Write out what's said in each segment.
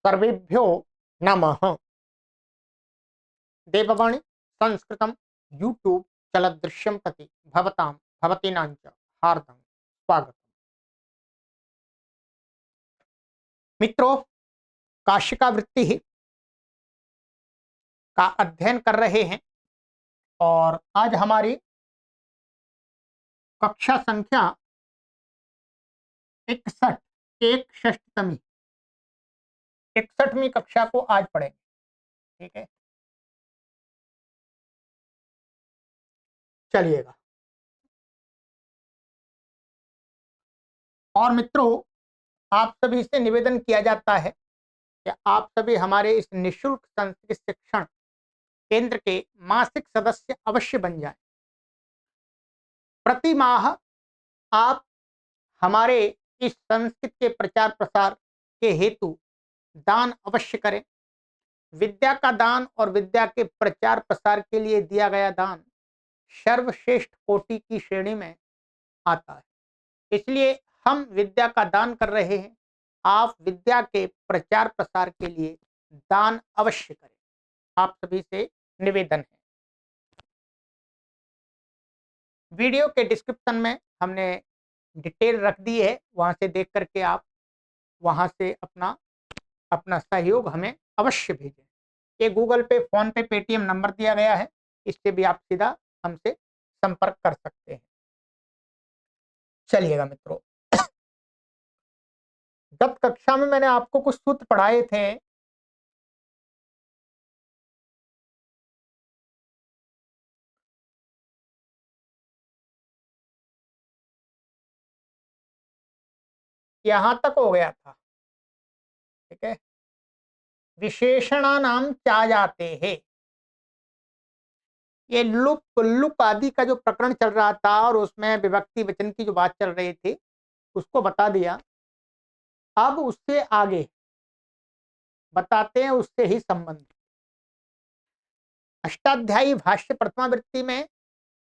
सर्वेभ्यो नमः। देववाणी संस्कृतम यूट्यूब चलदृश्यम प्रति भवतां भवतीनां च हार्दं स्वागतम्। मित्रों, काशिका वृत्ति का अध्ययन कर रहे हैं और आज हमारी कक्षा संख्या 61 61वीं 61वीं कक्षा को आज पढ़ेंगे। ठीक है, चलिएगा। और मित्रों, आप सभी से निवेदन किया जाता है कि आप सभी हमारे इस निःशुल्क संस्कृत शिक्षण केंद्र के मासिक सदस्य अवश्य बन जाएं। प्रति माह आप हमारे इस संस्कृत के प्रचार प्रसार के हेतु दान अवश्य करें। विद्या का दान और विद्या के प्रचार प्रसार के लिए दिया गया दान सर्वश्रेष्ठ कोटि की श्रेणी में आता है, इसलिए हम विद्या का दान कर रहे हैं। आप विद्या के प्रचार प्रसार के लिए दान अवश्य करें, आप सभी से निवेदन है। वीडियो के डिस्क्रिप्शन में हमने डिटेल रख दी है, वहां से देख करके आप वहां से अपना सहयोग हमें अवश्य भेजें। ये गूगल पे, फोन पे, पेटीएम नंबर दिया गया है, इससे भी आप सीधा हमसे संपर्क कर सकते हैं। चलिएगा मित्रों, गत कक्षा में मैंने आपको कुछ सूत्र पढ़ाए थे। यहां तक हो गया था। ठीक है, विशेषणानाम क्या जाते हैं, ये लुप लुप आदि का जो प्रकरण चल रहा था और उसमें विभक्ति वचन की जो बात चल रही थी उसको बता दिया। अब उससे आगे बताते हैं, उससे ही संबंध। अष्टाध्यायी भाष्य प्रथमावृत्ति में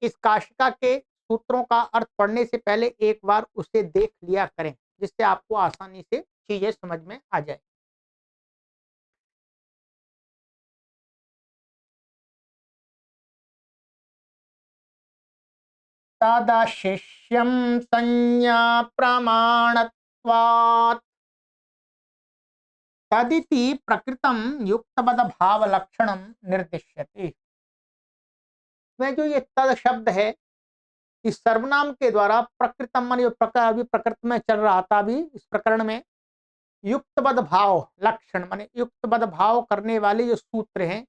इस काशिका के सूत्रों का अर्थ पढ़ने से पहले एक बार उसे देख लिया करें, जिससे आपको आसानी से चीजें समझ में आ जाए। तदशिष्यं संज्ञा प्रमाणत्वात् तदिति प्रकृतं युक्तपद भाव लक्षणम निर्दिश्यते। में जो ये तद शब्द है, इस सर्वनाम के द्वारा प्रकृतम मान अभी प्रकृत में चल रहा था, अभी इस प्रकरण में युक्तपद भाव लक्षण माने युक्तपद भाव करने वाले जो सूत्र हैं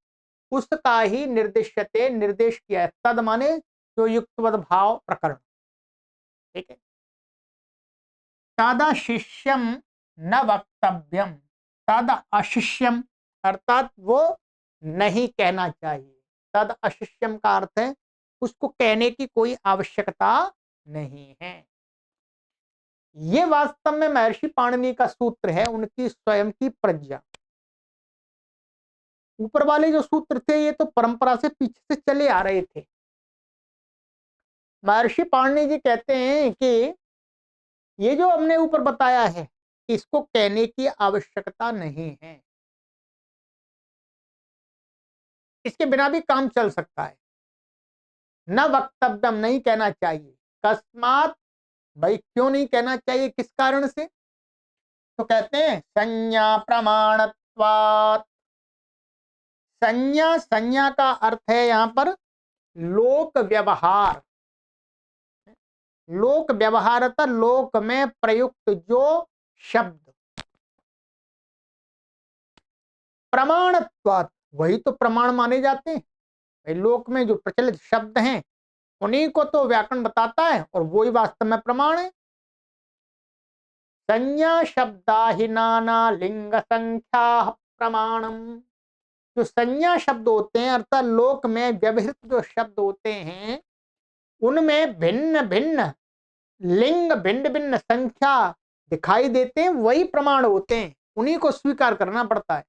उसका ही निर्दिश्यते निर्देश किया है। तद माने जो युक्तपद भाव प्रकरण। ठीक है, तद शिष्यम न वक्तव्यम, तद अशिष्यम अर्थात वो नहीं कहना चाहिए। तद अशिष्यम का अर्थ है उसको कहने की कोई आवश्यकता नहीं है। ये वास्तव में महर्षि पाणिनि का सूत्र है, उनकी स्वयं की प्रज्ञा। ऊपर वाले जो सूत्र थे ये तो परंपरा से पीछे से चले आ रहे थे। महर्षि पाणिनि जी कहते हैं कि ये जो हमने ऊपर बताया है इसको कहने की आवश्यकता नहीं है, इसके बिना भी काम चल सकता है। न वक्तव्यम नहीं कहना चाहिए। कस्मात, भाई क्यों नहीं कहना चाहिए, किस कारण से? तो कहते हैं संज्ञा प्रमाणत्वात्। संज्ञा, संज्ञा का अर्थ है यहां पर लोक व्यवहार। लोक व्यवहार था लोक में प्रयुक्त जो शब्द। प्रमाणत्वात्, वही तो प्रमाण माने जाते हैं। लोक में जो प्रचलित शब्द हैं उन्हीं को तो व्याकरण बताता है और वही वास्तव में प्रमाण है। संज्ञा शब्दा ही नाना लिंग संख्या प्रमाणम। जो संज्ञा शब्द होते हैं अर्थात लोक में व्यवहृत जो शब्द होते हैं उनमें भिन्न भिन्न लिंग, भिन्न भिन्न संख्या दिखाई देते हैं, वही प्रमाण होते हैं, उन्हीं को स्वीकार करना पड़ता है।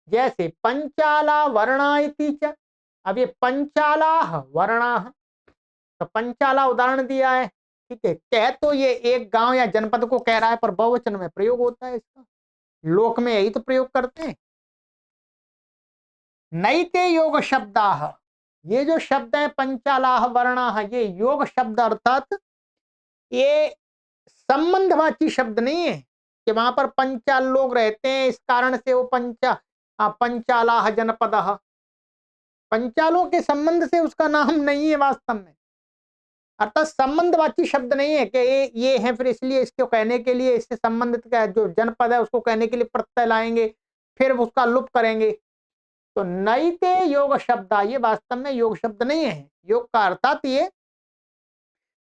जैसे पंचाला वर्णा इति च, अब ये पंचाला वर्णा, तो पंचाला उदाहरण दिया है। ठीक है, कह तो ये एक गांव या जनपद को कह रहा है, पर बहुवचन में प्रयोग होता है इसका। लोक में यही तो प्रयोग करते हैं। नैते योग शब्दाह, ये जो शब्द है पंचालाह वर्णाह, ये योग शब्द अर्थात ये संबंधवाची शब्द नहीं है कि वहां पर पंचाल लोग रहते हैं इस कारण से वो पंचालाह जनपद, पंचालों के संबंध से उसका नाम नहीं है वास्तव में। अर्थात संबंधवाची शब्द नहीं है कि ये है, फिर इसलिए इसको कहने के लिए इससे संबंधित का जो जनपद है उसको कहने के लिए प्रत्यय लाएंगे, फिर उसका लुप करेंगे। तो नैते योग शब्द, ये वास्तव में योग शब्द नहीं है। योग का अर्थात ये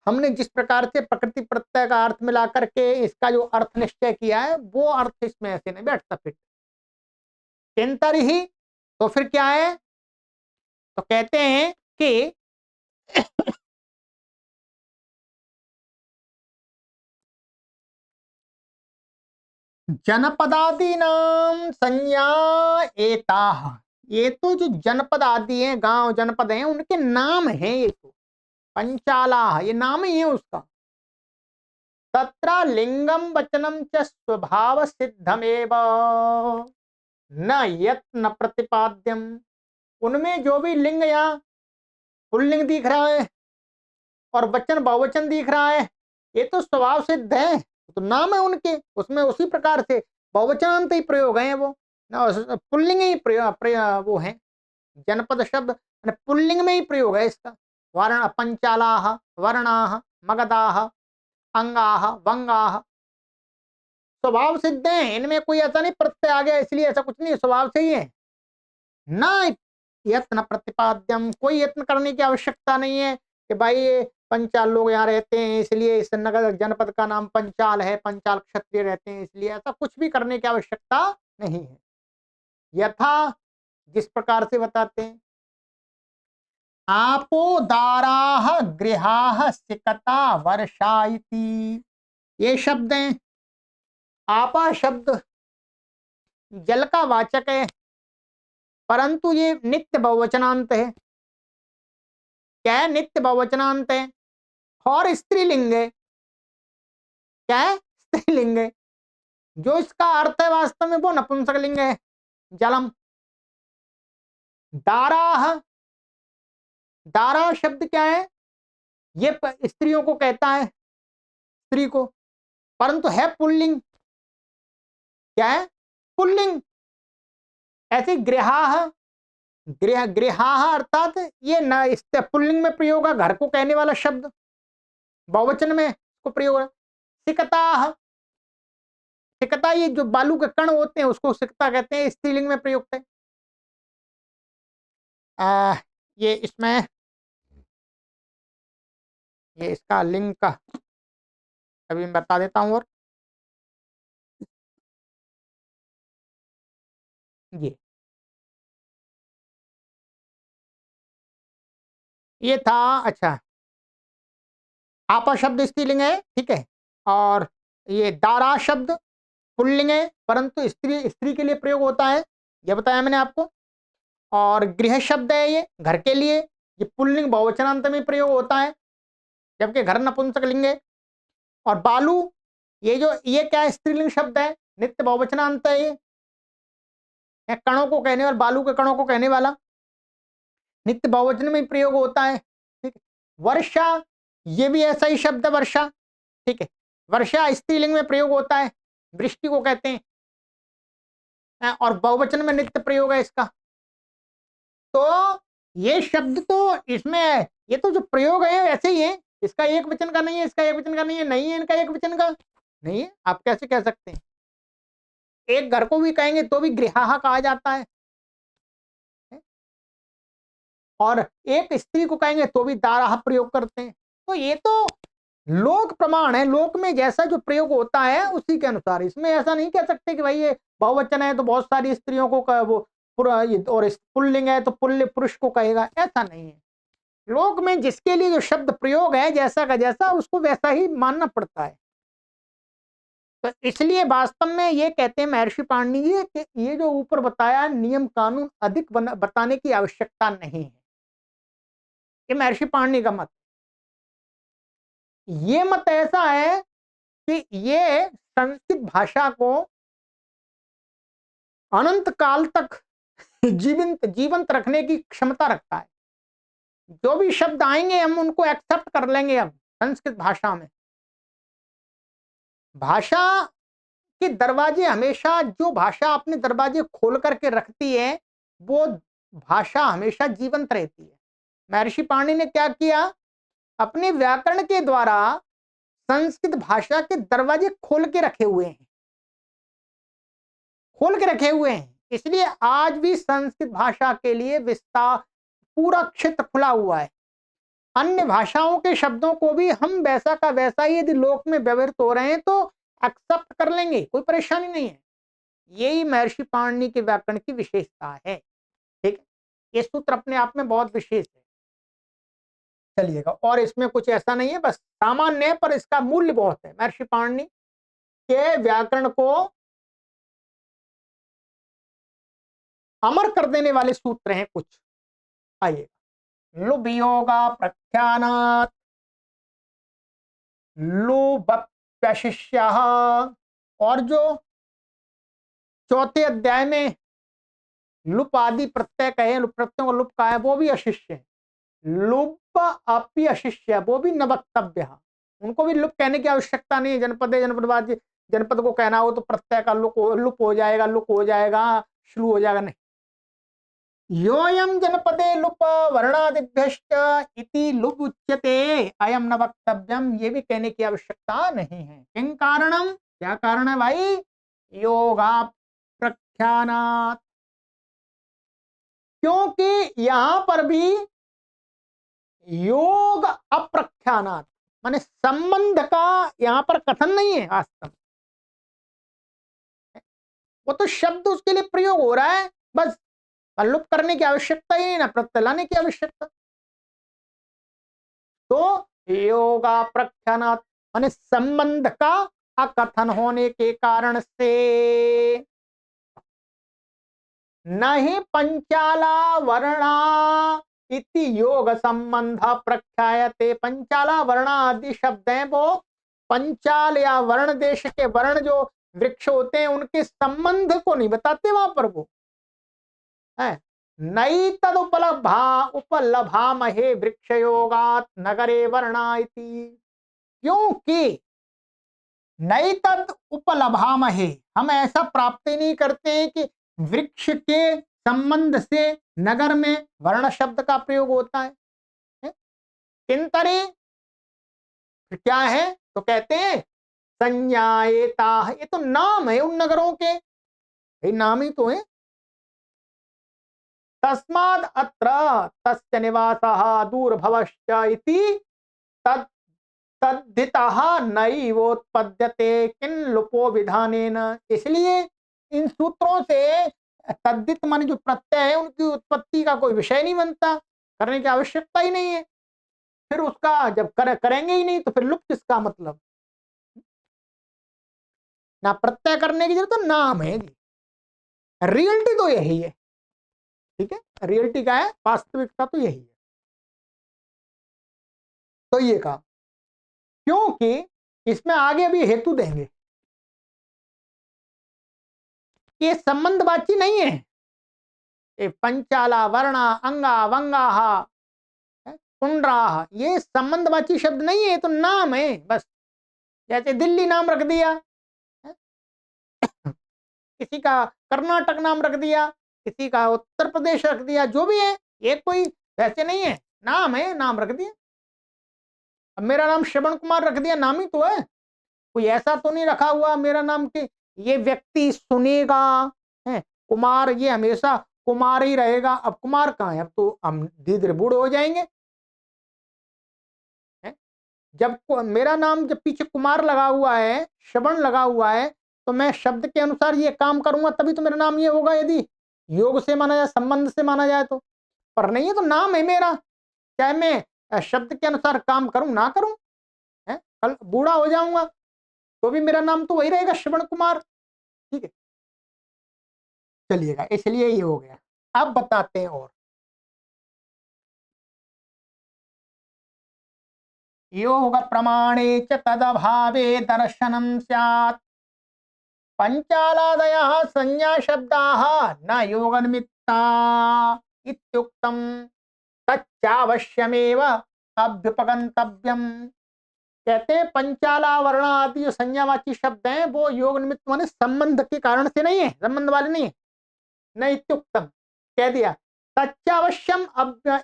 हमने जिस प्रकार से प्रकृति प्रत्यय का अर्थ मिला करके इसका जो अर्थ निश्चय किया है, वो अर्थ इसमें ऐसे नहीं बैठता। फिर किंतर ही, तो फिर क्या है, तो कहते हैं कि जनपदादि नाम संज्ञा एताह, ये तो जो जनपद आदि हैं, गांव जनपद हैं, उनके नाम हैं ये तो। पंचाला ये नाम ही है उसका। तत्र लिंगम वचनम च स्वभाव सिद्धमेव न यत्न प्रतिपाद्यम, उनमें जो भी लिंग या पुल्लिंग दिख रहा है और वचन बहुवचन दिख रहा है, ये तो स्वभाव सिद्ध है, तो नाम है उनके, उसमें उसी प्रकार से बहुवचनांत ही प्रयोग है वो, पुल्लिंग ही वो है। जनपद शब्द पुल्लिंग में ही प्रयोग है इसका। वर्ण पंचालाह वर्णाह मगधाह अंगाह वंगाह, स्वभाव सिद्ध है, इनमें कोई ऐसा नहीं प्रत्यय आ गया इसलिए ऐसा कुछ नहीं, स्वभाव से ही है। न यत्न प्रतिपाद्यम, कोई यत्न करने की आवश्यकता नहीं है कि भाई ये पंचाल लोग यहाँ रहते हैं इसलिए इस नगर जनपद का नाम पंचाल है, पंचाल क्षत्रिय रहते हैं इसलिए, ऐसा कुछ भी करने की आवश्यकता नहीं है। यथा, जिस प्रकार से बताते हैं, आपो दाराह गृहाह सिकता वर्षा इति, ये शब्द हैं। आपा शब्द जल का वाचक है, परंतु ये नित्य बहुवचनांत है। क्या है? नित्य बहुवचनांत है और स्त्रीलिंग है। क्या है? स्त्रीलिंग है। जो इसका अर्थ है वास्तव में वो नपुंसकलिंग है, जलम। दाराह, दारा शब्द क्या है? ये स्त्रियों को कहता है, स्त्री को, परंतु है पुल्लिंग। क्या है? पुल्लिंग। ऐसे गृहाह, गृहाह अर्थात ये न पुल्लिंग में प्रयोग है, घर को कहने वाला शब्द, बहुवचन में इसको प्रयोग है। सिकताह, सिकता ये जो बालू के कण होते हैं उसको सिकता कहते हैं, स्त्रीलिंग में प्रयुक्त है। ये इसमें ये इसका लिंग का अभी मैं बता देता हूं। और ये था, अच्छा, आपा शब्द स्त्रीलिंग है, ठीक है, और ये दारा शब्द पुल्लिंग है, परंतु स्त्री स्त्री के लिए प्रयोग होता है, ये बताया मैंने आपको। और गृह शब्द है ये घर के लिए, ये पुल्लिंग बहुवचनांत में प्रयोग होता है, जबकि घर नपुंसक लिंग है। और बालू, ये क्या है? स्त्रीलिंग शब्द है, नित्य बहुवचनांत है, ये कणों को कहने वाला, बालू के कणों को कहने वाला, नित्य बहुवचन में प्रयोग होता है, ठीक है। वर्षा, ये भी ऐसा ही शब्द है, वर्षा, ठीक है, वर्षा स्त्रीलिंग में प्रयोग होता है, वृष्टि को कहते हैं, और बहुवचन में नित्य प्रयोग है इसका। तो ये शब्द तो इसमें, ये तो जो प्रयोग है ऐसे ही है, इसका एक वचन का नहीं है, इसका एक वचन का नहीं है, नहीं है इनका एक वचन का नहीं है। आप कैसे कह सकते हैं? एक घर को भी कहेंगे तो भी गृहाहा कहा जाता है, और एक स्त्री को कहेंगे तो भी दाराह प्रयोग करते हैं। तो ये तो लोक प्रमाण है, लोक में जैसा जो प्रयोग होता है उसी के अनुसार। इसमें ऐसा नहीं कह सकते कि भाई ये बहुवचन है तो बहुत सारी स्त्रियों को वो और पुल्लिंग है तो पुल्य पुरुष को कहेगा, ऐसा नहीं है। लोक में जिसके लिए जो शब्द प्रयोग है जैसा का जैसा, उसको वैसा ही मानना पड़ता है। तो इसलिए वास्तव में ये कहते हैं महर्षि पाणिनि जी कि ये जो ऊपर बताया नियम कानून अधिक बताने की आवश्यकता नहीं है, ये महर्षि पाणिनि का मत। ये मत ऐसा है कि ये संस्कृत भाषा को अनंत काल तक जीवंत जीवंत रखने की क्षमता रखता है। जो भी शब्द आएंगे हम उनको एक्सेप्ट कर लेंगे। अब संस्कृत भाषा में भाषा के दरवाजे हमेशा, जो भाषा अपने दरवाजे खोल करके रखती है वो भाषा हमेशा जीवंत रहती है। महर्षि पाणिनि ने क्या किया, अपने व्याकरण के द्वारा संस्कृत भाषा के दरवाजे खोल के रखे हुए हैं, खोल के रखे हुए हैं। इसलिए आज भी संस्कृत भाषा के लिए विस्तार पूरा क्षेत्र खुला हुआ है। अन्य भाषाओं के शब्दों को भी हम वैसा का वैसा ही यदि लोक में व्यवहृत हो रहे हैं तो एक्सेप्ट कर लेंगे, कोई परेशानी नहीं है। यही महर्षि पाणिनि के व्याकरण की विशेषता है। ठीक है, ये सूत्र अपने आप में बहुत विशेष है। चलिएगा, और इसमें कुछ ऐसा नहीं है, बस सामान्य है पर इसका मूल्य बहुत है। महर्षि पाणिनि के व्याकरण को अमर कर देने वाले सूत्र हैं कुछ। आइए, लुभ योगा प्रख्यानात् लुभप्यशिष्य, और जो चौथे अध्याय में लुप आदि प्रत्यय कहे, लुप प्रत्ययों को लुप का है, वो भी अशिष्य है। लुप अपि अशिष्य, वो भी न वक्तव्य, उनको भी लुप कहने की आवश्यकता नहीं है। जनपदे जनपदवाच्य, जनपद को कहना हो तो प्रत्यय का लुप हो जाएगा, लुक हो जाएगा, श्लू हो जाएगा, नहीं। योयम जनपदे लुप वर्णादिभ्यश्च इति लुप उच्यते अयम न वक्तव्यम, ये भी कहने की आवश्यकता नहीं है। किं कारणम, क्या कारण है भाई, योगा प्रख्यानात्, क्योंकि यहां पर भी योग अप्रख्यानात् माने संबंध का यहां पर कथन नहीं है वास्तव, वो तो शब्द उसके लिए प्रयोग हो रहा है, बस लुप करने की आवश्यकता ही नहीं, ना प्रत्यय लाने की आवश्यकता। तो योगा प्रख्यानात् माने संबंध का अकथन होने के कारण से नहीं पंचाला वर्णा इति योग संबंध प्रख्यायते। पंचाला वर्णा आदि शब्द हैं, वो पंचाल या वर्ण देश के वर्ण जो वृक्ष होते हैं उनके संबंध को नहीं बताते वहां पर, वो है नई तद उपलभा महे वृक्ष योगात नगरे वर्णा इति, क्योंकि नई तद उपलभा महे, हम ऐसा प्राप्त ही नहीं करते हैं कि वृक्ष के संबंध से नगर में वर्ण शब्द का प्रयोग होता है। किंतरे क्या है, तो कहते हैं संज्ञाएता, ये तो नाम है उन नगरों के, ये नाम ही तो है। तस्माद अत्र तस्य निवासः दूरभवश्च इति तद तद्धितः नैवोत्पद्यते किन लुपो विधानेन, इसलिए इन सूत्रों से तद्धित माने जो प्रत्यय है उनकी उत्पत्ति का कोई विषय नहीं बनता, करने की आवश्यकता ही नहीं है। फिर उसका जब करेंगे ही नहीं तो फिर लुप किसका मतलब, ना प्रत्यय करने की जरूरत तो नाम है जी। रियलिटी तो यही है, ठीक है, रियलिटी का है, वास्तविकता तो यही है। तो ये कहा क्योंकि इसमें आगे भी हेतु देंगे, ये संबंधवाची नहीं है। ये पंचाला वर्णा अंगा वंगा कुंड्रा, ये संबंधवाची शब्द नहीं है, तो नाम है बस। जैसे दिल्ली नाम रख दिया, किसी का कर्नाटक नाम रख दिया, किसी का उत्तर प्रदेश रख दिया, जो भी है ये कोई वैसे नहीं है, नाम है, नाम रख दिया। अब मेरा नाम श्रवण कुमार रख दिया, नाम ही तो है, कोई ऐसा तो नहीं रखा हुआ मेरा नाम कि ये व्यक्ति सुनेगा है कुमार, ये हमेशा कुमार ही रहेगा। अब कुमार कहाँ है, अब तो हम धीरे धीरे बूढ़े हो जाएंगे। जब मेरा नाम जब पीछे कुमार लगा हुआ है, श्रवण लगा हुआ है, तो मैं शब्द के अनुसार ये काम करूंगा तभी तो मेरा नाम ये होगा, यदि योग से माना जाए, संबंध से माना जाए तो। पर नहीं है तो नाम है मेरा, चाहे मैं शब्द के अनुसार काम करूं ना करूं, है कल बूढ़ा हो जाऊंगा तो भी मेरा नाम तो वही रहेगा, श्रवण कुमार। ठीक है, चलिएगा, इसलिए ये हो गया। अब बताते हैं और योग प्रमाणे च तदभावे दर्शनम स्यात् पंचालादयः संज्ञा शब्दाः न योग निमित्ता इत्युक्तम् तच्चावश्यमेव अभ्युपगंतव्यम। कहते हैं पंचाला वर्ण आदि जो संज्ञावाची शब्द हैं वो योग निमित्त माने संबंध के कारण से नहीं है, संबंध वाले नहीं है। न इत्युक्तम कह दिया, तच्चावश्यम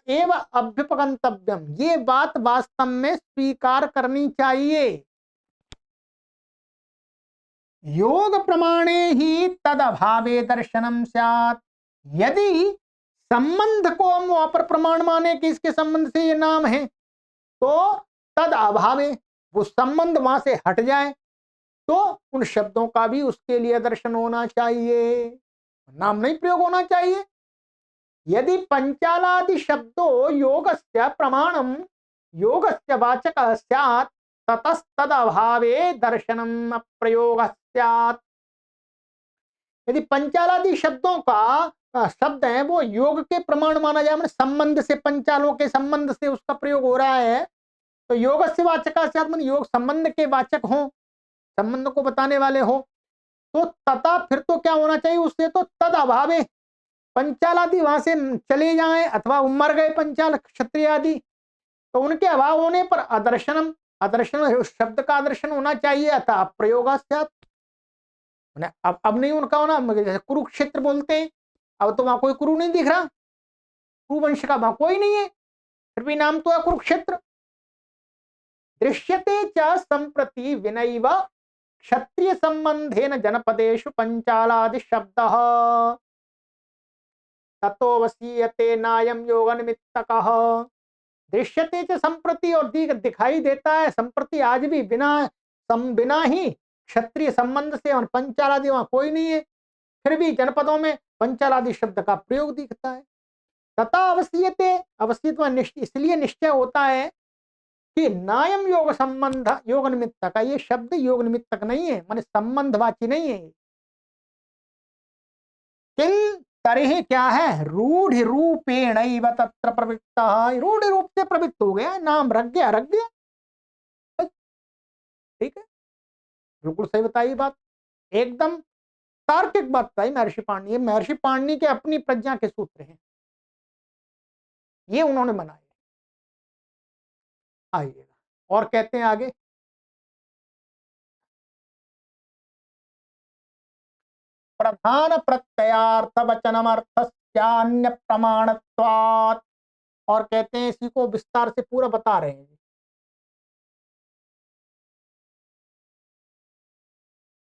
एव अभ्युपगंतव्यम, ये बात वास्तव में स्वीकार करनी चाहिए। योग प्रमाणे ही तद अभावे दर्शनम स्यात्, यदि संबंध को हम वहां पर प्रमाण माने कि इसके संबंध से ये नाम है, तो तद अभावे वो संबंध वहां से हट जाए तो उन शब्दों का भी उसके लिए दर्शन होना चाहिए, नाम नहीं प्रयोग होना चाहिए। यदि पंचालादि शब्दों योगस्य प्रमाणम योगस्य वाचकः स्यात् ततस्तद अभावे दर्शनम अप्रयोगः स्यात्। यदि पंचालादि शब्दों का शब्द है वो योग के प्रमाण माना जाए, संबंध से, पंचालों के संबंध से उसका प्रयोग हो रहा है, तो योग से वाचक से योग संबंध के वाचक हो, संबंध को बताने वाले हो, तो तथा फिर तो क्या होना चाहिए उससे, तो तद अभावे पंचालादि वहां से चले जाएं अथवा मर गए पंचाल क्षत्रिय आदि, तो उनके अभाव होने पर अदर्शनम, अदर्शन शब्द का आदर्शन होना चाहिए, अतः प्रयोगास्यात्। अब नहीं उनका होना, जैसे कुरुक्षेत्र बोलते हैं, अब तो वहां कोई कुरु नहीं दिख रहा, कुरुवंश का वहां कोई नहीं है, फिर भी नाम तो है कुरुक्षेत्र। दृश्यते च संप्रति विनैव क्षत्रिय संबंधेन जनपदेषु पंचालादि शब्दः ततो वसीयते नायम योग निमित्तकः। दृश्यते च संप्रति, और दिखाई देता है संप्रति, आज भी बिना ही क्षत्रिय संबंध से, और पंचालादि वहां कोई नहीं है, फिर भी जनपदों में पंचालादि शब्द का प्रयोग दिखता है। तथा अवसीयते, अवसीयत इसलिए निश्चय होता है कि नायम योग संबंध योग निमित्तक, ये शब्द योग निमित्तक नहीं है, माने संबंधवाची नहीं है। किल तरीह क्या है, रूढ़ रूपेण तत्र प्रवृत्त, रूढ़ रूप से प्रवृत्त हो गया, नाम रख गया। ठीक है, बिल्कुल सही बताई बात, एकदम तार्किक बात बताई महर्षि पाणिनि। महर्षि पाणिनि के अपनी प्रज्ञा के सूत्र हैं, ये उन्होंने बनाए। आइएगा और कहते हैं आगे, प्रधान प्रत्ययार्थ वचनमर्थस्यान्य प्रमाणत्वात्, और कहते हैं इसी को विस्तार से पूरा बता रहे हैं।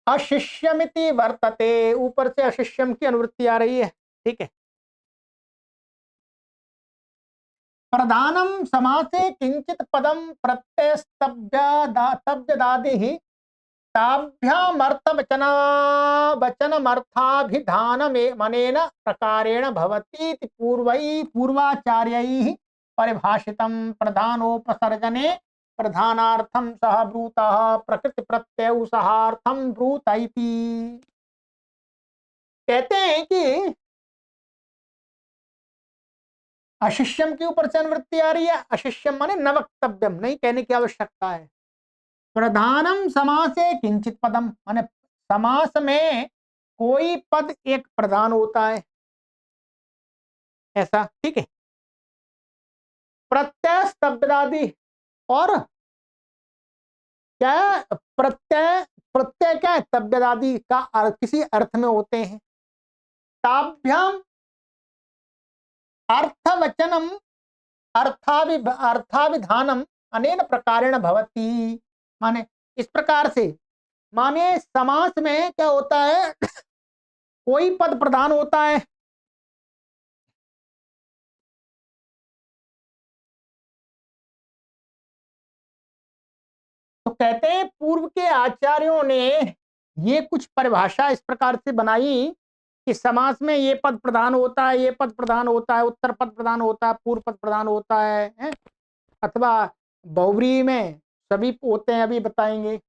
अशिष्यमिति वर्तते, ऊपर से अशिष्यम की अनुवृत्ति आ रही है, ठीक है। प्रधानम समासे किंचित पदम प्रत्ययस्तभ्यदादिः ताभ्यामर्थवचन वचनमर्थाभिधानमेन प्रकारेण भवति पूर्वाचार्यैः परिभाषितं। प्रधानोपसर्जने प्रधानार्थं सह ब्रूतः प्रकृति प्रत्यय सहार्थं ब्रूत इति। कहते हैं कि अशिष्यम के ऊपर से अनुवृत्ति आ रही है, अशिष्यम माने न वक्तव्यम, नहीं कहने की आवश्यकता है। प्रधानम समासे किंचित पदम, माने समास में कोई पद एक प्रधान होता है, ऐसा, ठीक है। प्रत्यय स्तब्दादि, और क्या प्रत्यय, प्रत्यय क्या है, तब्यदादि का अर्थ किसी अर्थ में होते हैं। ताभ्याम अर्थवचनम अर्थाविधानम अनेन प्रकारेण भवति, माने इस प्रकार से, माने समास में क्या होता है, कोई पद प्रधान होता है, तो कहते हैं पूर्व के आचार्यों ने ये कुछ परिभाषा इस प्रकार से बनाई कि समास में ये पद प्रधान होता है, ये पद प्रधान होता है, उत्तर पद प्रधान होता है, पूर्व पद प्रधान होता है? अथवा बहुव्रीहि में सभी होते हैं, अभी बताएंगे।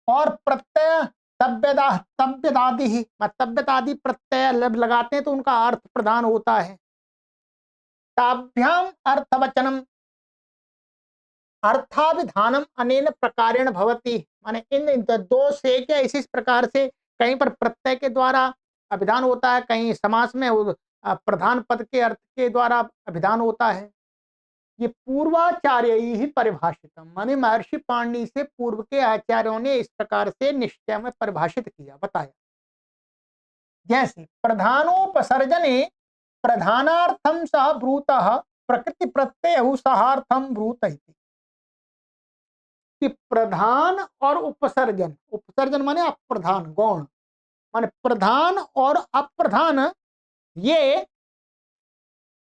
और प्रत्यय तब्यदादि ही, तब्यदादि प्रत्यय लगाते हैं तो उनका अर्थ प्रधान होता है। ताभ्याम अर्थवचनम, अर्थाभिधानम अनेन प्रकारेण भवति, माने इन दो से क्या इसी प्रकार से कहीं पर प्रत्यय के द्वारा अभिधान होता है, कहीं समास में प्रधान पद के अर्थ के द्वारा अभिधान होता है। ये पूर्वाचार्य ही परिभाषितम, माने महर्षि पाणिनि से पूर्व के आचार्यों ने इस प्रकार से निश्चय में परिभाषित किया, बताया। जैसे प्रधानोपसर्जने प्रधानार्थम सह ब्रूतः प्रकृति प्रत्यय सहार्थम ब्रूत इति। कि प्रधान और उपसर्जन, उपसर्जन माने अप्रधान गौण, माने प्रधान और अप्रधान, ये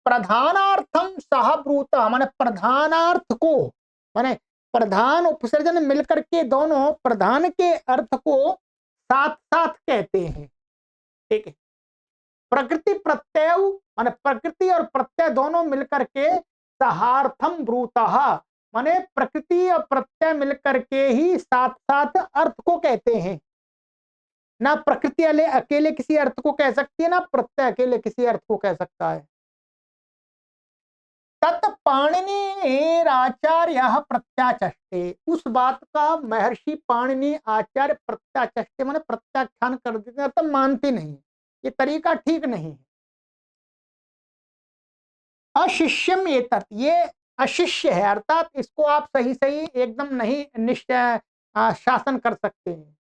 प्रधानार्थम सह ब्रूत माने प्रधानार्थ को, माने प्रधान उपसर्जन मिलकर के दोनों प्रधान के अर्थ को साथ साथ कहते हैं। ठीक है। प्रकृति प्रत्यय माने प्रकृति और प्रत्यय दोनों मिलकर के सहार्थम ब्रूतः माने प्रकृति और प्रत्यय मिलकर के ही साथ साथ अर्थ को कहते हैं। ना प्रकृति अकेले किसी अर्थ को कह सकती है, ना प्रत्यय अकेले किसी अर्थ को कह सकता है। तत् पाणिनिराचार्य प्रत्याचष्टे, उस बात का महर्षि पाणिनि आचार्य प्रत्याचष्टे माने प्रत्याख्यान कर देते हैं, तब मानते नहीं, ये तरीका ठीक नहीं है। अशिष्यम एतत्, ये अशिष्य है, अर्थात इसको आप सही सही एकदम नहीं निश्चय शासन कर सकते हैं।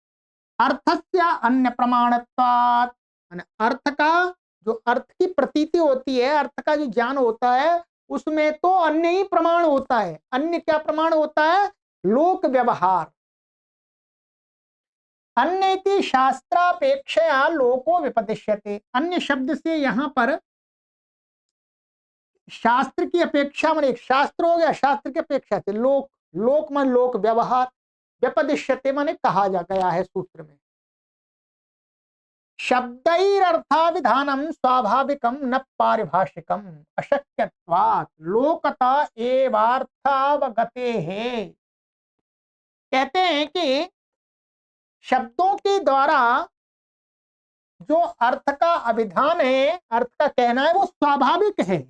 अर्थस्य अन्य प्रमाणत्वात्, अर्थ का जो अर्थ की प्रतीति होती है, अर्थ का जो ज्ञान होता है, उसमें तो अन्य ही प्रमाण होता है। अन्य क्या प्रमाण होता है? लोक व्यवहार। अन्यति शास्त्रापेक्षया लोको विपदिश्यते, अन्य शब्द से यहां पर शास्त्र की अपेक्षा, माने शास्त्र हो गया, शास्त्र की अपेक्षा से लोक, लोक मन लोक व्यवहार, व्यपदिश्यते माने कहा जा गया है सूत्र में। शब्दैरर्थाभिधानम स्वाभाविकम न पारिभाषिकम अशक्यत्वात् लोकता एवार्थावगतेः। कहते हैं कि शब्दों के द्वारा जो अर्थ का अभिधान है, अर्थ का कहना है, वो स्वाभाविक है,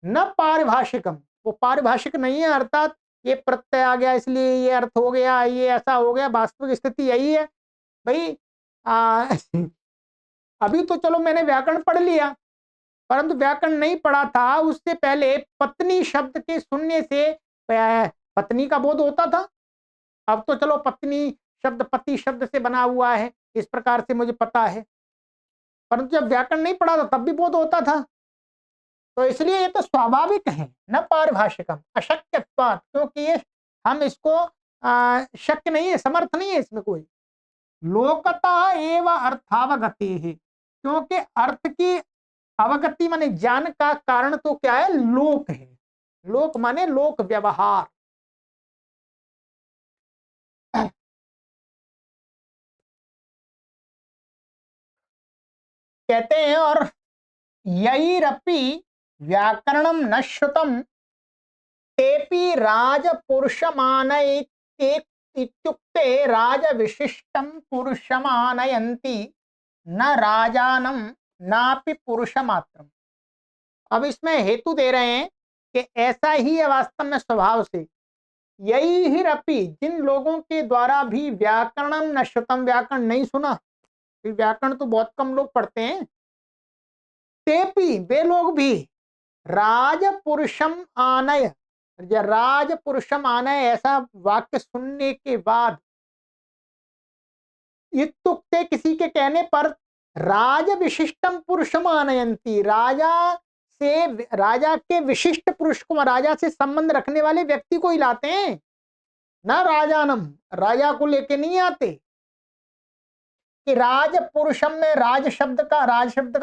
न पारिभाषिकम, वो पारिभाषिक नहीं है। अर्थात ये प्रत्यय आ गया इसलिए ये अर्थ हो गया, ये ऐसा हो गया, वास्तविक स्थिति यही है भाई। अभी तो चलो मैंने व्याकरण पढ़ लिया, परंतु व्याकरण नहीं पढ़ा था उससे पहले पत्नी शब्द के सुनने से पत्नी का बोध होता था। अब तो चलो पत्नी शब्द पति शब्द से बना हुआ है, इस प्रकार से मुझे पता है, परंतु जब व्याकरण नहीं पढ़ा था तब भी बोध होता था। तो इसलिए ये तो स्वाभाविक है, न पारिभाषिकम अशक्यत्वात्, क्योंकि ये हम इसको शक्य नहीं है, समर्थ नहीं है इसमें कोई। लोकता एवं अर्थावगति है, क्योंकि अर्थ की अवगति माने ज्ञान का कारण तो क्या है? लोक है। लोक माने लोक व्यवहार। कहते हैं और यैरपि व्याकरणम न श्रुतम तेपि इत्युक्ते राज विशिष्टम पुरुषमानयन्ति न राजानम नापि पुरुषमात्रम। अब इसमें हेतु दे रहे हैं कि ऐसा ही है वास्तव में स्वभाव से। यही ही रपि, जिन लोगों के द्वारा भी व्याकरणम न श्रुतम, व्याकरण नहीं सुना, व्याकरण तो बहुत कम लोग पढ़ते हैं, तेपि वे लोग भी राजपुरुषम आनय, राजपुरुषम आनय ऐसा वाक्य सुनने के बाद, इत्युक्ते किसी के कहने पर, राज विशिष्टम पुरुषम आनयंती, राजा के विशिष्ट पुरुष को, राजा से संबंध रखने वाले व्यक्ति को ही लाते हैं, ना राजानम, राजा को लेके नहीं आते। कि राज पुरुषम में राज शब्द का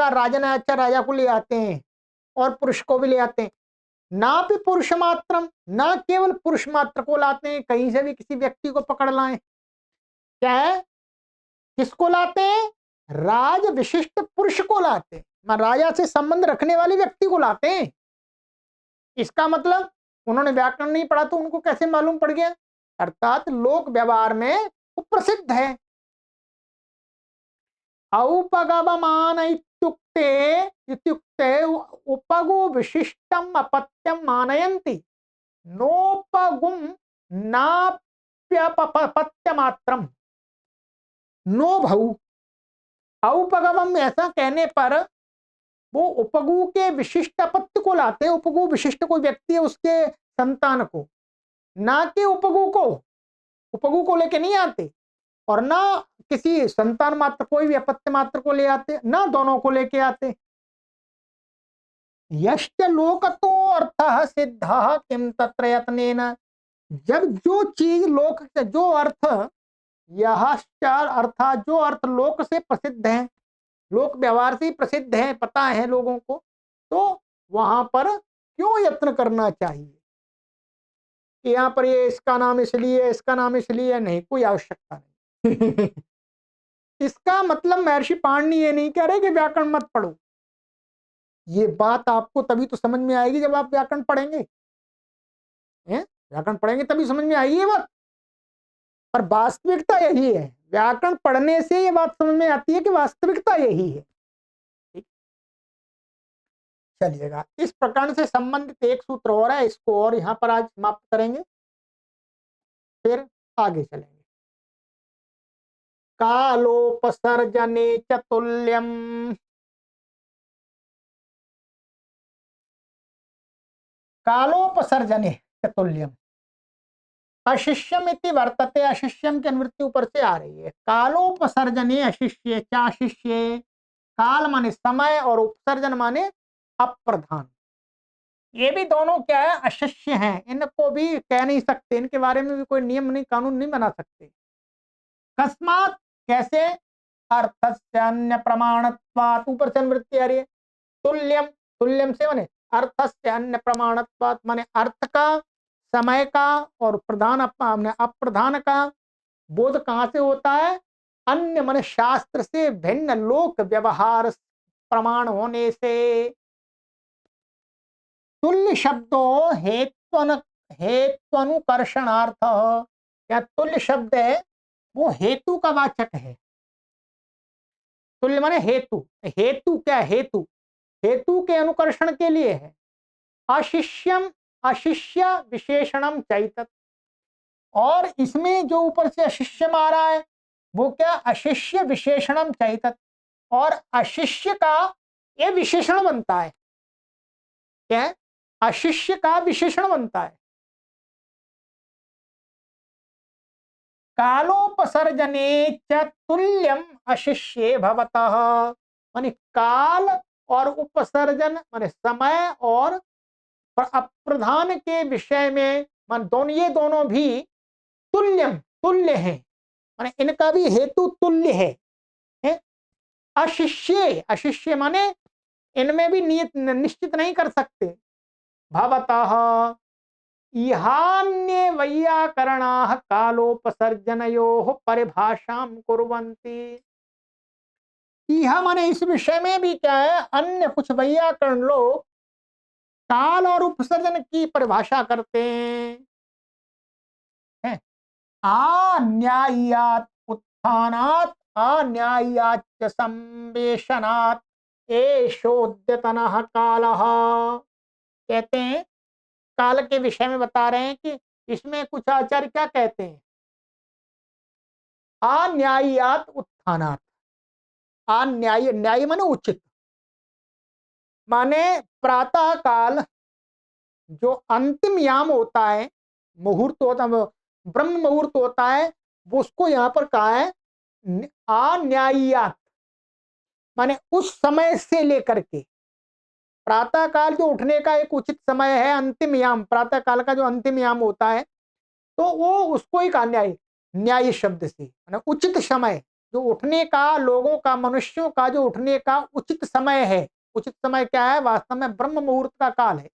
राजन अच्छा राजा को ले आते हैं और पुरुष को भी ले आते हैं। ना भी पुरुष मात्रम, ना केवल पुरुष मात्र को लाते हैं, कहीं से भी किसी व्यक्ति को पकड़ लाएं। क्या है? किसको लाते हैं? राज विशिष्ट पुरुष को लाते हैं, राजा से संबंध रखने वाले व्यक्ति को लाते हैं। इसका मतलब उन्होंने व्याकरण नहीं पढ़ा तो उनको कैसे मालूम पड़ गया? अर्थात लोक व्यवहार में प्रसिद्ध है। औपगवमान इत्युक्ते उपगो विशिष्टम अपत्यम मानयन्ति, नोपगुम नाप्यपत्य मात्रम नो भऊ। औपगमम ऐसा कहने पर वो उपगु के विशिष्ट अपत्य को लाते हैं। उपगु विशिष्ट कोई व्यक्ति है उसके संतान को, ना कि उपगु को लेके नहीं आते, और ना किसी संतान मात्र कोई भी अपत्य मात्र को ले आते, ना दोनों को लेके आते। यश्च लोकतो अर्थः सिद्धः किम तत्र यत्नेन। जब जो चीज लोक से जो अर्थ, यह अर्थात जो अर्थ लोक से प्रसिद्ध है, लोक व्यवहार से प्रसिद्ध है, पता है लोगों को, तो वहां पर क्यों यत्न करना चाहिए कि यहाँ पर ये इसका नाम इसलिए, इसका नाम इसलिए, नहीं, कोई आवश्यकता नहीं। इसका मतलब महर्षि पाणिनि ये नहीं कह रहे कि व्याकरण मत पढ़ो। ये बात आपको तभी तो समझ में आएगी जब आप व्याकरण पढ़ेंगे। व्याकरण पढ़ेंगे तभी समझ में आएगी ये बात। पर वास्तविकता यही है, व्याकरण पढ़ने से ये बात समझ में आती है कि वास्तविकता यही है। चलिएगा, इस प्रकरण से संबंधित एक सूत्र और है, इसको और यहां पर आज समाप्त करेंगे, फिर आगे चलेंगे। कालोपसर्जने चतुल्यम, कालोपसर्जने चतुल्यम अशिष्यम इति वर्तते। अशिष्यम की अनुवृत्ति ऊपर से आ रही है। कालोपसर्जने अशिष्य, क्या शिष्य? काल माने समय और उपसर्जन माने अप्रधान। ये भी दोनों क्या है? अशिष्य हैं। इनको भी कह नहीं सकते, इनके बारे में भी कोई नियम नहीं, कानून नहीं बना सकते। कस्मात, कैसे? अर्थस्य अन्य प्रमाणत्वात्, ऊपर से अनुवृत्ति आ रही है। तुल्यम, तुल्यम से माने अर्थस्य अन्य प्रमाणत्वात्, माने अर्थ का, समय का और प्रधान अप्रधान का बोध कहां से होता है? अन्य माने शास्त्र से भिन्न लोक व्यवहार प्रमाण होने से। तुल्य शब्दों हेत्वनुकर्षणार्थ, या तुल्य शब्द है वो हेतु का वाचक है। तुल्य माने हेतु, हेतु क्या? हेतु, हेतु के अनुकर्षण के लिए है। अशिष्यम, अशिष्य विशेषणम चैतत, और इसमें जो ऊपर से अशिष्यम आ रहा है वो क्या? अशिष्य विशेषणम चैतत, और अशिष्य का ये विशेषण बनता है। क्या है? अशिष्य का विशेषण बनता है। कालोपसर्जने च तुल्यम अशिष्ये भवतः, माने काल और उपसर्जन माने समय और अप्रधान के विषय में मान दोनों, ये दोनों भी तुल्यम, तुल्य हैं, माने इनका भी हेतु तुल्य है? अशिष्य, अशिष्य माने इनमें भी नियत निश्चित नहीं कर सकते। भवतः इहान्ये वैयाकरणाः कालोपसर्जनयोः परिभाषां कुर्वन्ति। यह माने इस विषय में भी क्या है? अन्य कुछ वैयाकरण लोग काल और उपसर्जन की परिभाषा करते हैं। अन्याय्यात् उत्थानात् अन्याय्याच्च संवेशनात् एषोद्यतनः कालः। कहते हैं, काल के विषय में बता रहे हैं कि इसमें कुछ आचार्य क्या कहते हैं? अन्याय्यात् उत्थानात्, अन्याय, न्याय माने उचित, माने प्रातः काल जो अंतिम याम होता है, मुहूर्त होता है, ब्रह्म मुहूर्त होता है, वो उसको यहाँ पर कहा है अन्याय्यात्, माने उस समय से लेकर के प्रातः काल जो उठने का एक उचित समय है, अंतिम याम, प्रातः काल का जो अंतिम याम होता है, तो वो उसको एक अन्याय, न्याय शब्द से माने उचित समय, जो उठने का, लोगों का, मनुष्यों का जो उठने का उचित समय है। उचित समय क्या है? वास्तव में ब्रह्म मुहूर्त का काल है,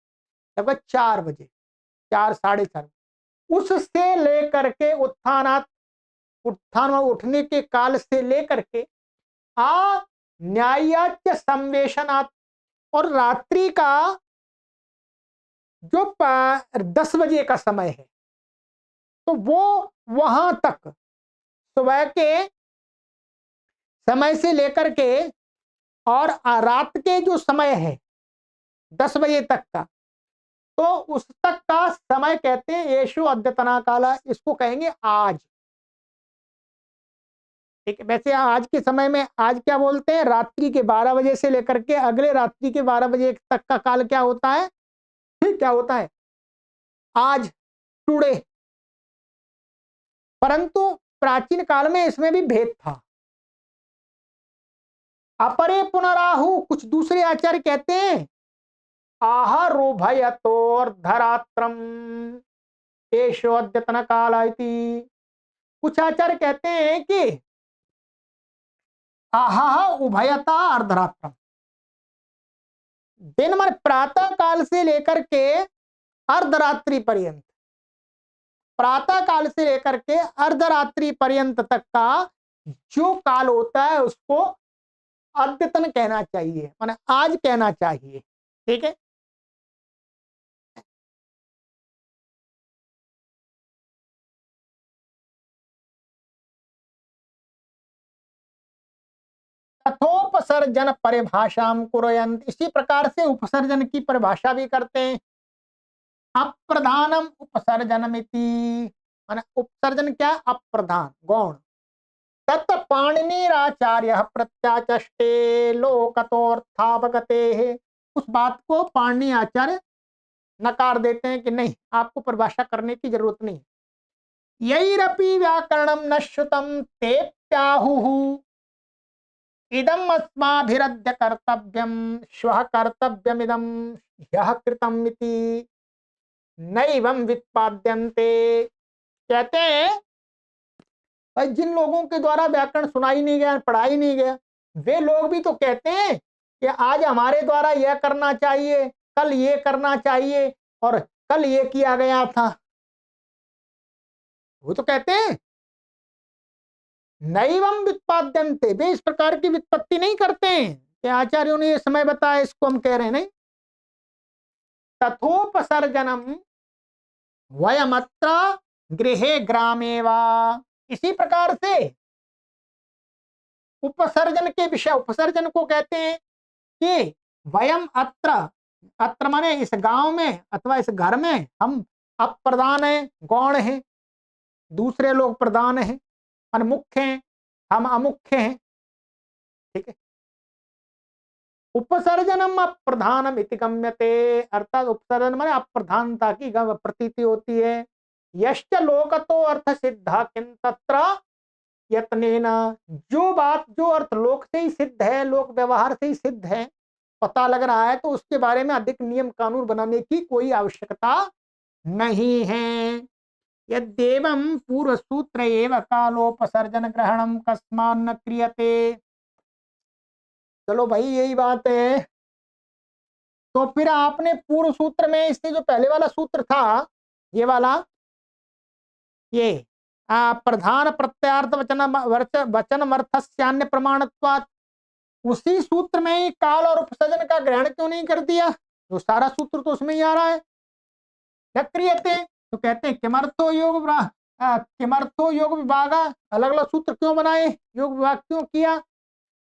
लगभग 4 बजे, 4 साढ़े 4, उससे लेकर के उत्थानात्, उत्थान और उठने के काल से लेकर के आ न्यायाच्य संवेशनात्, और रात्रि का जो 10 बजे का समय है, तो वो वहां तक, सुबह के समय से लेकर के और रात के जो समय है 10 बजे तक का, तो उस तक का समय कहते हैं येषु अद्यतना काला, इसको कहेंगे आज। ठीक है, वैसे आज के समय में आज क्या बोलते हैं, रात्रि के 12 बजे से लेकर के अगले रात्रि के 12 बजे तक का काल क्या होता है, क्या होता है, आज, टुडे। परंतु प्राचीन काल में इसमें भी भेद था। अपरे पुनराहु, कुछ दूसरे आचार्य कहते हैं आहारोभयतोर्धरात्रम एषो अद्यतन काल इति। कुछ आचार्य कहते हैं कि आहा उभयता अर्धरात्रम, दिन मन प्रातः काल से लेकर के अर्धरात्रि पर्यंत, प्रातः काल से लेकर के अर्धरात्रि पर्यंत तक का जो काल होता है उसको अद्यतन कहना चाहिए, माने आज कहना चाहिए। ठीक है, तथोपसर्जन परिभाषा कुर्वन्ति, इसी प्रकार से उपसर्जन की परिभाषा भी करते हैं। अप्रधानम उपसर्जनमिति, माने उपसर्जन क्या, अप्रधान गौण। तत् पाणिनिराचार्य प्रत्याचष्टे लोकतोर्थावगते, उस बात को पाणिनि आचार्य नकार देते हैं कि नहीं, आपको परिभाषा करने की जरूरत नहीं। यैरपि व्याकरणम न श्रुतम तेप्याहुः इदम अस्माभिरद्य कर्तव्यम श्वः कर्तव्यमिदम ह्यः कृतम् इति नैवं व्युत्पाद्यन्ते। कहते हैं भाई जिन लोगों के द्वारा व्याकरण सुना ही नहीं गया, पढ़ा ही नहीं गया, वे लोग भी तो कहते हैं कि आज हमारे द्वारा यह करना चाहिए, कल ये करना चाहिए, और कल ये किया गया था। वो तो कहते हैं नैवं व्युत्पाद्यन्ते, वे इस प्रकार की व्युत्पत्ति नहीं करते हैं कि आचार्यों ने ये समय बताया इसको हम कह रहे हैं, नहीं। तथोपसर्जनम वयमत्र गृहे ग्रामे वा, इसी प्रकार से उपसर्जन के विषय, उपसर्जन को कहते हैं कि वयम अत्र, अत्र माने इस गांव में अथवा इस घर में हम अप्रधान है, गौण है, दूसरे लोग प्रधान है, मुख्य हैं, हम अमुख्य हैं। ठीक है, उपसर्जनम अप्रधानम इति गम्यते, अर्थात उपसर्जन माने अप्रधानता की प्रतीति होती है। यश्च लोकतो अर्थ सिद्धा किं तत्र यत्नेन, जो बात जो अर्थ लोक से ही सिद्ध है, लोक व्यवहार से ही सिद्ध है, पता लग रहा है, तो उसके बारे में अधिक नियम कानून बनाने की कोई आवश्यकता नहीं है। यद्येवं पूर्व सूत्र एव कालोपसर्जन ग्रहणम कस्मान्न क्रियते। चलो भाई यही बात है, तो फिर आपने पूर्व सूत्र में इससे जो पहले वाला सूत्र था, ये वाला, ये प्रधान प्रत्यार्थ वचन अर्थस्यान्य प्रमाणत्वात्, उसी सूत्र में ही काल और उपसर्जन का ग्रहण क्यों नहीं कर दिया, जो सारा सूत्र तो उसमें ही आ रहा है। न क्रियते, तो कहते हैं किमर्थो योग विभाग, अलग अलग सूत्र क्यों बनाए, योग विभाग क्यों किया,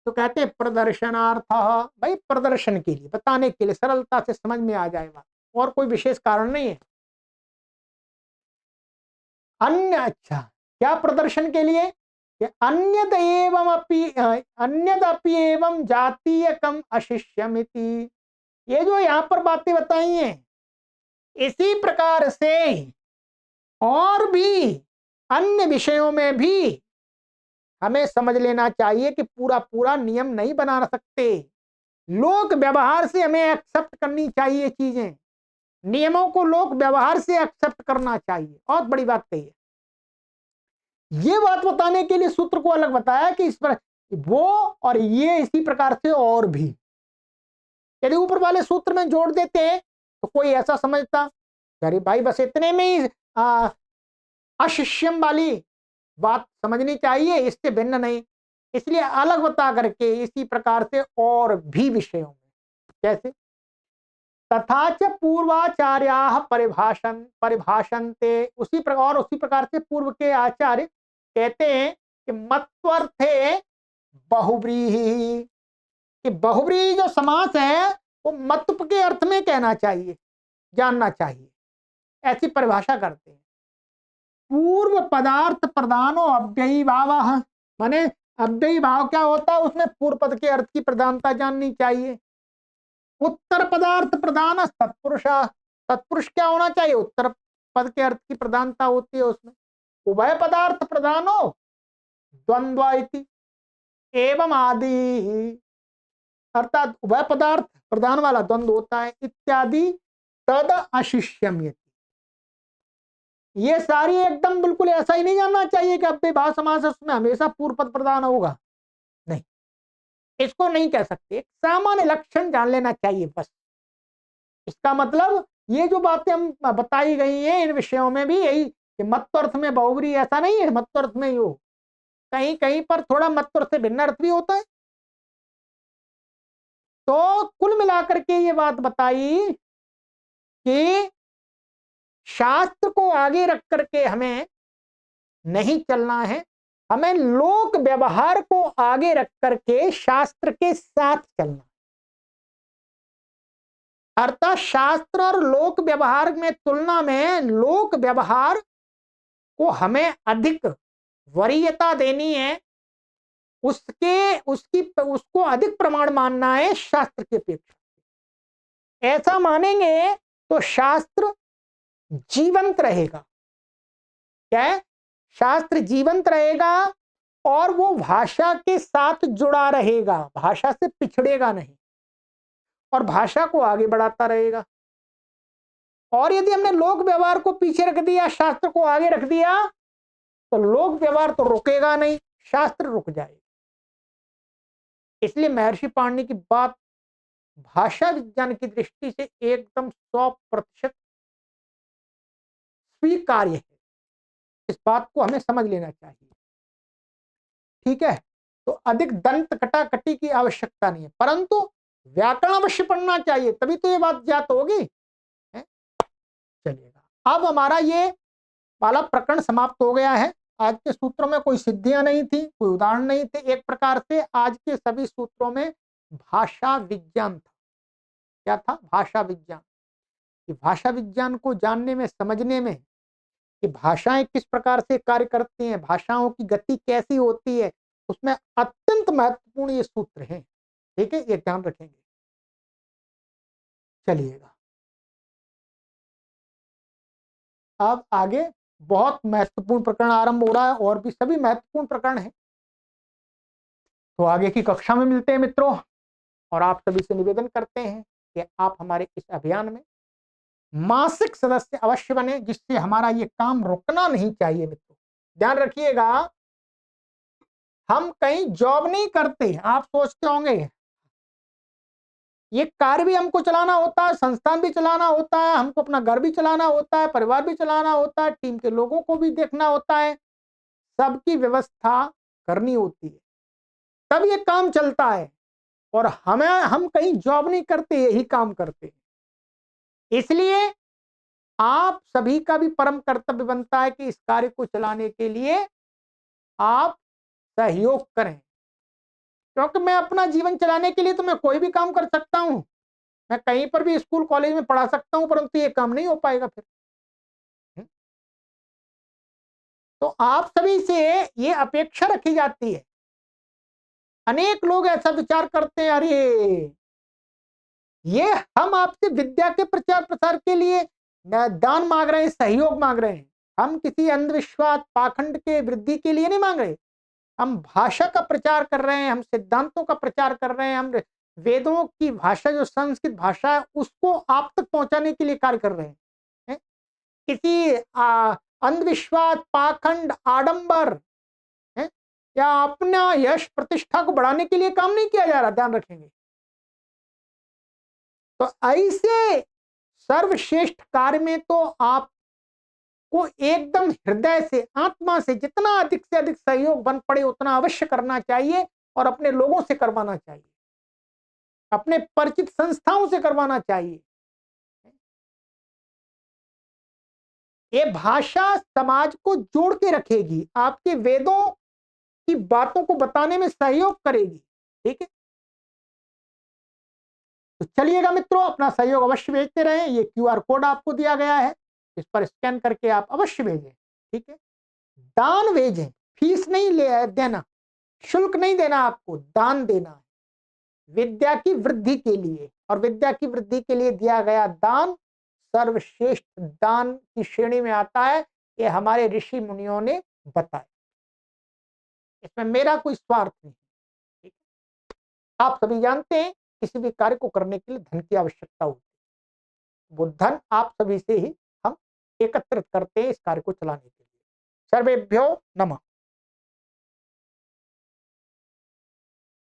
तो कहते हैं प्रदर्शनार्थ, भाई प्रदर्शन के लिए, बताने के लिए, सरलता से समझ में आ जाएगा, और कोई विशेष कारण नहीं है। अन्य, अच्छा क्या प्रदर्शन के लिए, अन्यद एवं जातीयकम अशिष्यमिति, ये जो यहाँ पर बातें बताई हैं, इसी प्रकार से और भी अन्य विषयों में भी हमें समझ लेना चाहिए कि पूरा पूरा नियम नहीं बना सकते, लोक व्यवहार से हमें एक्सेप्ट करनी चाहिए चीजें, नियमों को लोक व्यवहार से एक्सेप्ट करना चाहिए। बहुत बड़ी बात कही है, ये बात बताने के लिए सूत्र को अलग बताया कि इस पर वो और ये इसी प्रकार से और भी, यदि ऊपर वाले सूत्र में जोड़ देते हैं तो कोई ऐसा समझता अरे भाई बस इतने में ही अशिष्यम वाली बात समझनी चाहिए, इससे भिन्न नहीं, इसलिए अलग बता करके इसी प्रकार से और भी विषयों में, जैसे तथा च पूर्वाचार्याः परिभाषन्ते, उसी प्रकार से पूर्व के आचार्य कहते हैं कि मत्वर्थे बहुव्रीहि, कि बहुव्रीहि जो समास है वो मतुप के अर्थ में कहना चाहिए, जानना चाहिए, ऐसी परिभाषा करते हैं। पूर्व पदार्थ प्रधानो अव्ययी भाव, माने अव्ययी भाव क्या होता है, उसमें पूर्व पद के अर्थ की प्रधानता जाननी चाहिए। उत्तर पदार्थ प्रधान तत्पुरुष, तत्पुरुष क्या होना चाहिए, उत्तर पद के अर्थ की प्रधानता होती है उसमें। उभय पदार्थ प्रधानो द्वंद्व इति एवं आदि, अर्थात उभय पदार्थ प्रधान वाला द्वंद्व होता है, इत्यादि तद अशिष्यम्यति। ये सारी एकदम बिल्कुल ऐसा ही नहीं जानना चाहिए कि अव्ययी भाव समास उसमें हमेशा पूर्व पद प्रधान होगा, नहीं, इसको नहीं कह सकते। एक सामान्य लक्षण जान लेना चाहिए बस। इसका मतलब ये जो बातें हम बताई गई हैं इन विषयों में भी यही कि मत्वर्थ में बहुब्री ऐसा नहीं है, मत्वर्थ में यो कहीं कहीं पर थोड़ा मत्वर्थ से भिन्न अर्थ भी होता है। तो कुल मिलाकर के ये बात बताई कि शास्त्र को आगे रख करके हमें नहीं चलना है, हमें लोक व्यवहार को आगे रख करके शास्त्र के साथ चलना। अर्थात शास्त्र और लोक व्यवहार में तुलना में लोक व्यवहार को हमें अधिक वरीयता देनी है, उसको अधिक प्रमाण मानना है शास्त्र की अपेक्षा। ऐसा मानेंगे तो शास्त्र जीवंत रहेगा। क्या है, शास्त्र जीवंत रहेगा और वो भाषा के साथ जुड़ा रहेगा, भाषा से पिछड़ेगा नहीं और भाषा को आगे बढ़ाता रहेगा। और यदि हमने लोक व्यवहार को पीछे रख दिया, शास्त्र को आगे रख दिया, तो लोक व्यवहार तो रुकेगा नहीं, शास्त्र रुक जाएगा। इसलिए महर्षि पाणिनि की बात भाषा विज्ञान की दृष्टि से एकदम 100% स्वीकार्य है। इस बात को हमें समझ लेना चाहिए, ठीक है। तो अधिक दंत कटाकटी की आवश्यकता नहीं है, परंतु व्याकरण अवश्य पढ़ना चाहिए, तभी तो ये बात ज्ञात होगी। चलिएगा, अब हमारा ये वाला प्रकरण समाप्त हो गया है। आज के सूत्रों में कोई सिद्धियां नहीं थी, कोई उदाहरण नहीं थे। एक प्रकार से आज के सभी सूत्रों में भाषा विज्ञान था। क्या था, भाषा विज्ञान। कि भाषा विज्ञान को जानने में, समझने में कि भाषाएं किस प्रकार से कार्य करती हैं, भाषाओं की गति कैसी होती है, उसमें अत्यंत महत्वपूर्ण ये सूत्र हैं। ठीक है, ये ध्यान रखेंगे। चलिएगा, अब आगे बहुत महत्वपूर्ण प्रकरण आरंभ हो रहा है, और भी सभी महत्वपूर्ण प्रकरण हैं। तो आगे की कक्षा में मिलते हैं मित्रों, और आप सभी से निवेदन करते हैं कि आप हमारे इस अभियान में मासिक सदस्य अवश्य बने, जिससे हमारा ये काम रुकना नहीं चाहिए। मित्रों ध्यान रखिएगा, हम कहीं जॉब नहीं करते। आप सोचते होंगे ये कार्य भी हमको चलाना होता है, संस्थान भी चलाना होता है, हमको अपना घर भी चलाना होता है, परिवार भी चलाना होता है, टीम के लोगों को भी देखना होता है, सबकी व्यवस्था करनी होती है, तब ये काम चलता है। और हम कहीं जॉब नहीं करते, यही काम करते हैं। इसलिए आप सभी का भी परम कर्तव्य बनता है कि इस कार्य को चलाने के लिए आप सहयोग करें, क्योंकि मैं अपना जीवन चलाने के लिए तो मैं कोई भी काम कर सकता हूं, मैं कहीं पर भी स्कूल कॉलेज में पढ़ा सकता हूं, परंतु ये काम नहीं हो पाएगा फिर। तो आप सभी से ये अपेक्षा रखी जाती है। अनेक लोग ऐसा विचार करते हैं, अरे ये हम आपसे विद्या के प्रचार प्रसार के लिए दान मांग रहे हैं, सहयोग मांग रहे हैं, हम किसी अंधविश्वास पाखंड के वृद्धि के लिए नहीं मांग रहे। हम भाषा का प्रचार कर रहे हैं, हम सिद्धांतों का प्रचार कर रहे हैं, हम वेदों की भाषा जो संस्कृत भाषा है उसको आप तक पहुंचाने के लिए कार्य कर रहे हैं। किसी अंधविश्वास पाखंड आडंबर है या अपना यश प्रतिष्ठा को बढ़ाने के लिए काम नहीं किया जा रहा, ध्यान रखेंगे। तो ऐसे सर्वश्रेष्ठ कार्य में तो आपको एकदम हृदय से, आत्मा से जितना अधिक से अधिक सहयोग बन पड़े उतना अवश्य करना चाहिए, और अपने लोगों से करवाना चाहिए, अपने परिचित संस्थाओं से करवाना चाहिए। ये भाषा समाज को जोड़ के रखेगी, आपके वेदों की बातों को बताने में सहयोग करेगी। ठीक है, तो चलिएगा मित्रों, अपना सहयोग अवश्य भेजते रहें। ये क्यूआर कोड आपको दिया गया है, इस पर स्कैन करके आप अवश्य भेजें। ठीक है, दान भेजें, फीस नहीं ले देना, शुल्क नहीं देना, आपको दान देना है विद्या की वृद्धि के लिए। और विद्या की वृद्धि के लिए दिया गया दान सर्वश्रेष्ठ दान की श्रेणी में आता है, ये हमारे ऋषि मुनियों ने बताया। इसमें मेरा कोई स्वार्थ नहीं। ठीक है, आप सभी जानते हैं किसी भी कार्य को करने के लिए धन की आवश्यकता होती है। वो धन आप सभी से ही हम एकत्रित करते हैं इस कार्य को चलाने के लिए। सर्वेभ्यो नमः।